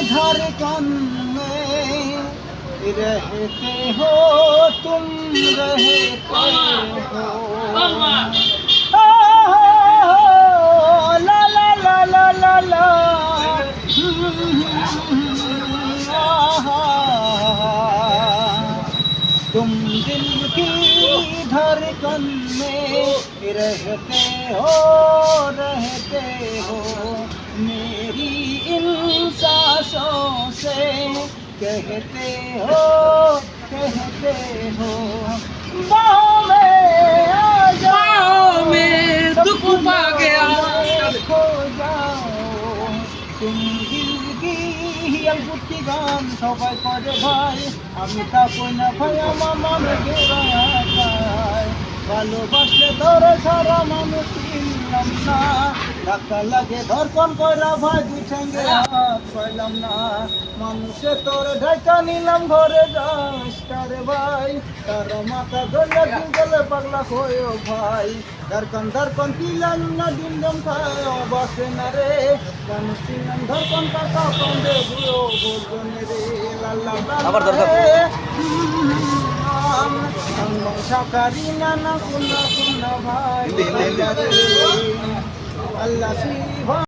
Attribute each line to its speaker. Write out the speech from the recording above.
Speaker 1: धड़कन में रहते हो तुम रहते हो ला ला ला ला ला ला तुम दिल की धड़कन में रहते हो मेरी इन सांसों से कहते हो बाहों में आ जाओ
Speaker 2: में दुख पा गया
Speaker 1: खो जाओ तुम दिल की अंगूठी गान সবাই করে ভাই আমি তা কই না ভাই আমার মনে গেরায় ভালোবাসলে তোরে সারা মানুষ চিনলাম না ধাক্কা লাগে ধরকন কইরা ভাই দুই ঠ্যাঙ্গে হাত পাইলাম না মানুষে তোরে ঢাকা নিলাম ঘরে যাস কারে ভাই তার মাথা ধরে গেলে পাগলা হয়েও ভাই ধরকন দিলাম না দিন দম খায় বসে না রে মানুষ চিনলাম ধরকন কাকা কন্দে দিও বলজনে রে লাল্লা
Speaker 2: আবার দরকার
Speaker 1: সাকারিনা না কুনা ভাই আল্লাহ